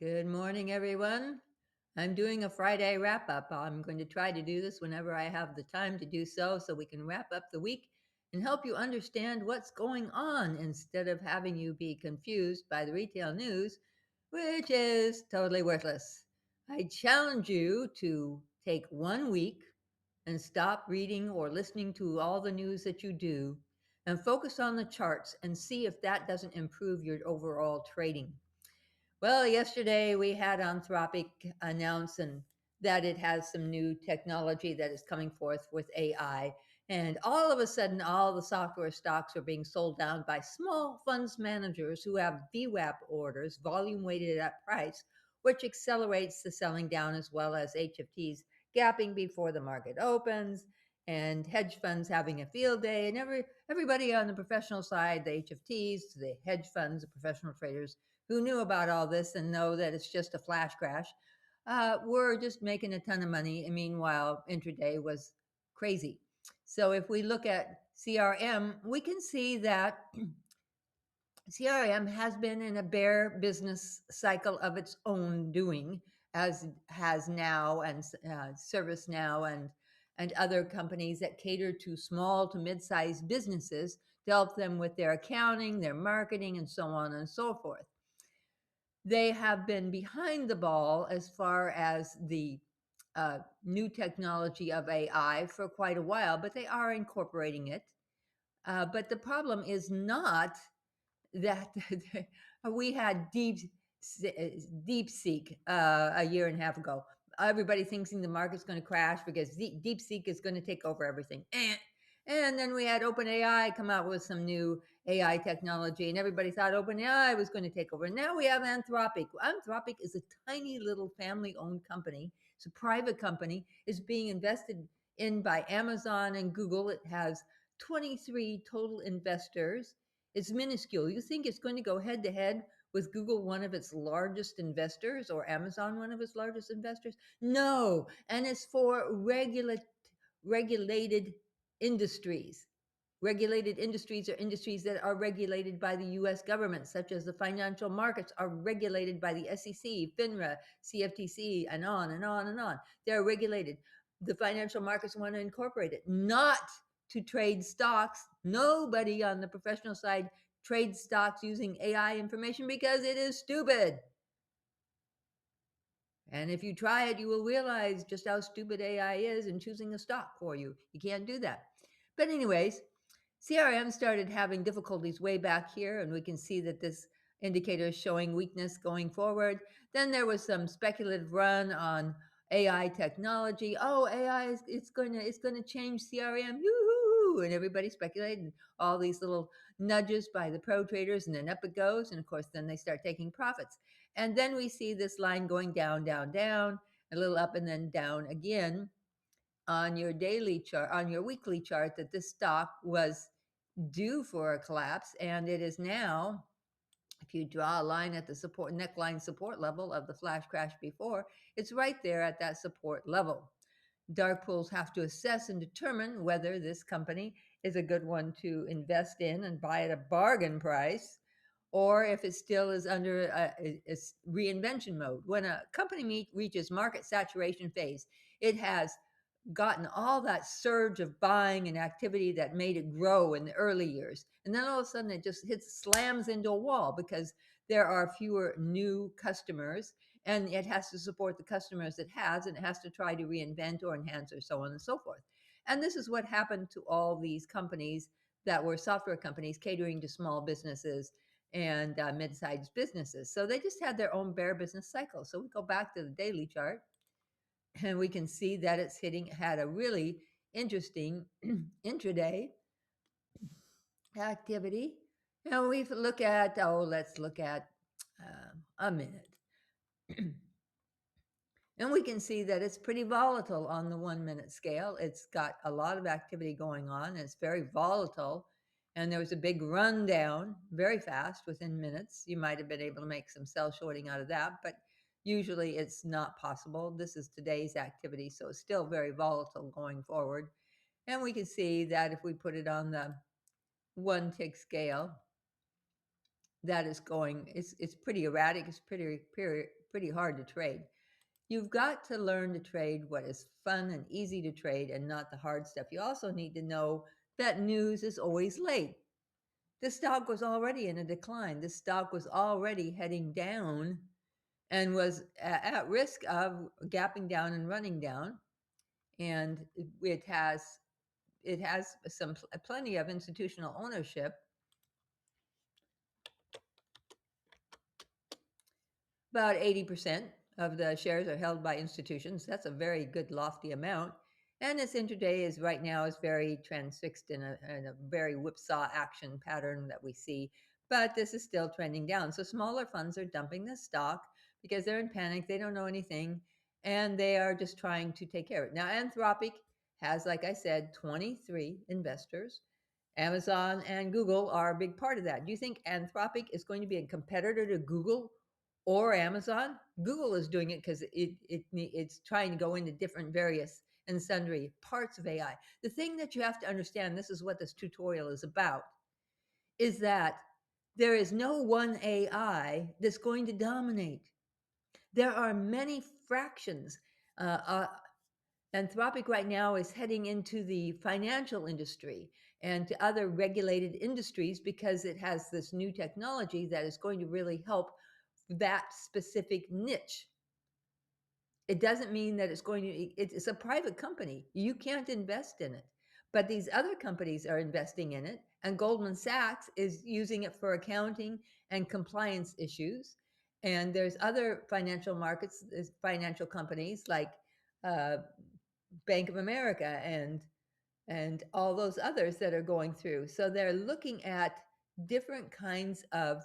Good morning, everyone. I'm doing a Friday wrap up. I'm going to try to do this whenever I have the time to do so we can wrap up the week and help you understand what's going on instead of having you be confused by the retail news, which is totally worthless. I challenge you to take 1 week and stop reading or listening to all the news that you do and focus on the charts and see if that doesn't improve your overall trading. Well, yesterday we had Anthropic announce that it has some new technology that is coming forth with AI. And all of a sudden, all the software stocks are being sold down by small funds managers who have VWAP orders, volume weighted at price, which accelerates the selling down as well as HFTs gapping before the market opens and hedge funds having a field day. And everybody on the professional side, the HFTs, the hedge funds, the professional traders, who knew about all this and know that it's just a flash crash, were just making a ton of money. And meanwhile, intraday was crazy. So if we look at CRM, we can see that CRM has been in a bear business cycle of its own doing, as has now and ServiceNow and other companies that cater to small to mid-sized businesses to help them with their accounting, their marketing, and so on and so forth. They have been behind the ball as far as the new technology of AI for quite a while, but they are incorporating it. But the problem is not that we had DeepSeek a year and a half ago. Everybody thinking the market's going to crash because DeepSeek is going to take over everything. And then we had OpenAI come out with some new AI technology, and everybody thought OpenAI was going to take over. Now we have Anthropic. Anthropic is a tiny little family-owned company. It's a private company. It's being invested in by Amazon and Google. It has 23 total investors. It's minuscule. You think it's going to go head to head with Google, one of its largest investors, or Amazon, one of its largest investors? No. And it's for regulated industries. Regulated industries are industries that are regulated by the US government, such as the financial markets are regulated by the SEC, FINRA, CFTC, and on and on and on. They're regulated. The financial markets want to incorporate it, not to trade stocks. Nobody on the professional side trades stocks using AI information because it is stupid. And if you try it, you will realize just how stupid AI is in choosing a stock for you. You can't do that. But anyways, CRM started having difficulties way back here, and we can see that this indicator is showing weakness going forward. Then there was some speculative run on AI technology. Oh, AI is it's going to change CRM. Yoo-hoo! And everybody speculated all these little nudges by the pro traders, and then up it goes. And of course, then they start taking profits. And then we see this line going down, down, down, a little up and then down again on your daily chart, on your weekly chart, that this stock was due for a collapse. And it is now, if you draw a line at the support neckline support level of the flash crash before, it's right there at that support level. Dark pools have to assess and determine whether this company is a good one to invest in and buy at a bargain price, or if it still is under a reinvention mode. When a company reaches market saturation phase, it has gotten all that surge of buying and activity that made it grow in the early years. And then all of a sudden it just slams into a wall because there are fewer new customers, and it has to support the customers it has, and it has to try to reinvent or enhance or so on and so forth. And this is what happened to all these companies that were software companies catering to small businesses and mid-sized businesses. So they just had their own bear business cycle. So we go back to the daily chart, and we can see that it's had a really interesting intraday activity. And we look at, let's look at a minute. And we can see that it's pretty volatile on the 1 minute scale. It's got a lot of activity going on. It's very volatile. And there was a big rundown very fast within minutes. You might have been able to make some sell shorting out of that, but usually it's not possible. This is today's activity, so it's still very volatile going forward. And we can see that if we put it on the 1 tick scale, that is going, it's pretty erratic. It's pretty hard to trade. You've got to learn to trade what is fun and easy to trade and not the hard stuff. You also need to know that news is always late. The stock was already in a decline. The stock was already heading down and was at risk of gapping down and running down. And it has plenty of institutional ownership. About 80% of the shares are held by institutions. That's a very good lofty amount. And this intraday is right now is very transfixed in a very whipsaw action pattern that we see. But this is still trending down. So smaller funds are dumping the stock because they're in panic. They don't know anything. And they are just trying to take care of it. Now, Anthropic has, like I said, 23 investors. Amazon and Google are a big part of that. Do you think Anthropic is going to be a competitor to Google or Amazon? Google is doing it because it's trying to go into different various and sundry parts of AI. The thing that you have to understand, this is what this tutorial is about, is that there is no one AI that's going to dominate. There are many fractions. Anthropic right now is heading into the financial industry and to other regulated industries because it has this new technology that is going to really help that specific niche. It doesn't mean that it's a private company. You can't invest in it. But these other companies are investing in it, and Goldman Sachs is using it for accounting and compliance issues. And there's other financial markets, financial companies like uh, Bank of America and all those others that are going through. So they're looking at different kinds of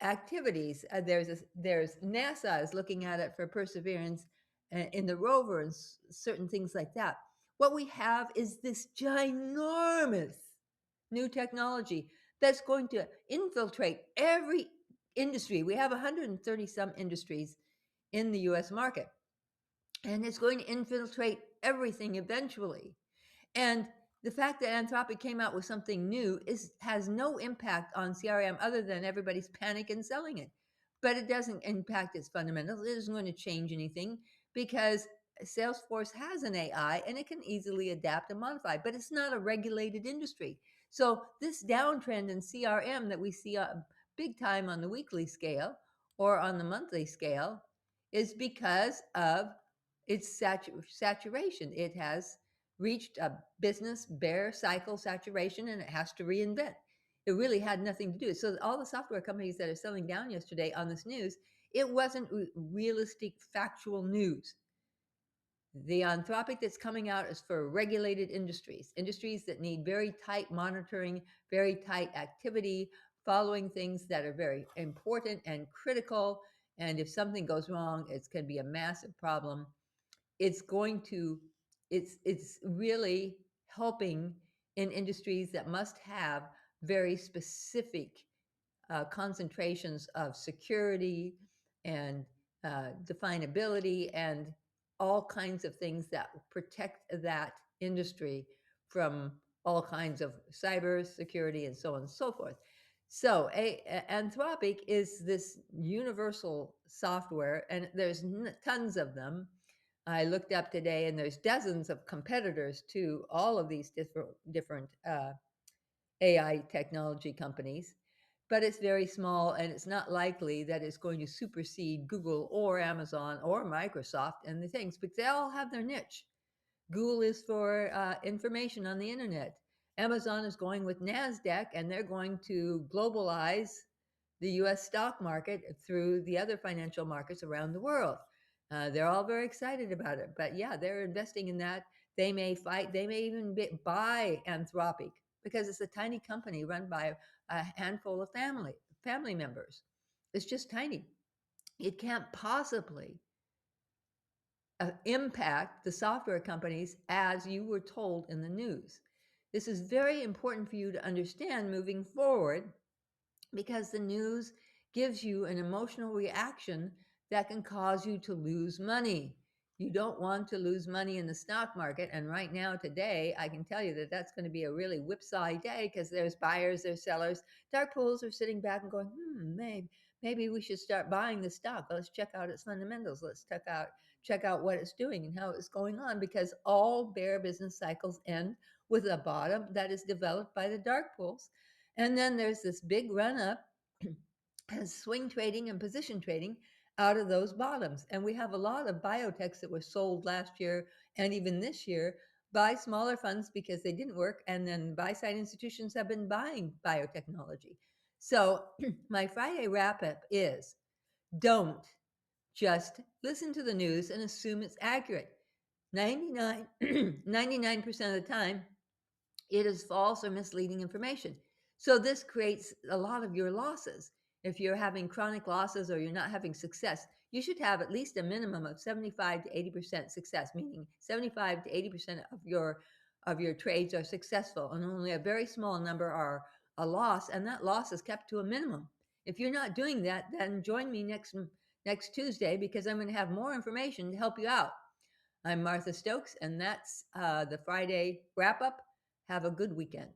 activities. There's NASA is looking at it for Perseverance in the rover and certain things like that. What we have is this ginormous new technology that's going to infiltrate every industry. We have 130 some industries in the US market, and it's going to infiltrate everything eventually. And the fact that Anthropic came out with something new has no impact on CRM other than everybody's panic and selling it. But it doesn't impact its fundamentals. It isn't going to change anything because Salesforce has an AI and it can easily adapt and modify, but it's not a regulated industry. So this downtrend in CRM that we see big time on the weekly scale or on the monthly scale is because of its saturation. It has reached a business bear cycle saturation and it has to reinvent. It really had nothing to do. So all the software companies that are selling down yesterday on this news, it wasn't realistic factual news. The Anthropic that's coming out is for regulated industries, industries that need very tight monitoring, very tight activity, following things that are very important and critical. And if something goes wrong, it's going to be a massive problem. It's going to it's really helping in industries that must have very specific concentrations of security and definability and all kinds of things that protect that industry from all kinds of cyber security and so on and so forth. So Anthropic is this universal software, and there's tons of them. I looked up today, and there's dozens of competitors to all of these different AI technology companies, but it's very small, and it's not likely that it's going to supersede Google or Amazon or Microsoft and the things, but they all have their niche. Google is for information on the internet. Amazon is going with NASDAQ, and they're going to globalize the US stock market through the other financial markets around the world. They're all very excited about it. But yeah, they're investing in that. They may fight, they may even buy Anthropic because it's a tiny company run by a handful of family members. It's just tiny. It can't possibly impact the software companies as you were told in the news. This is very important for you to understand moving forward because the news gives you an emotional reaction that can cause you to lose money. You don't want to lose money in the stock market. And right now, today, I can tell you that that's going to be a really whipsaw day because there's buyers, there's sellers. Dark pools are sitting back and going, maybe we should start buying the stock. Let's check out its fundamentals. Let's check out what it's doing and how it's going on, because all bear business cycles end with a bottom that is developed by the dark pools. And then there's this big run up as swing trading and position trading out of those bottoms. And we have a lot of biotechs that were sold last year and even this year by smaller funds because they didn't work. And then buy side institutions have been buying biotechnology. So my Friday wrap up is, don't just listen to the news and assume it's accurate. 99% of the time, it is false or misleading information. So this creates a lot of your losses. If you're having chronic losses or you're not having success, you should have at least a minimum of 75 to 80% success, meaning 75 to 80% of your trades are successful and only a very small number are a loss, and that loss is kept to a minimum. If you're not doing that, then join me next Tuesday, because I'm going to have more information to help you out. I'm Martha Stokes, and that's the Friday wrap up. Have a good weekend.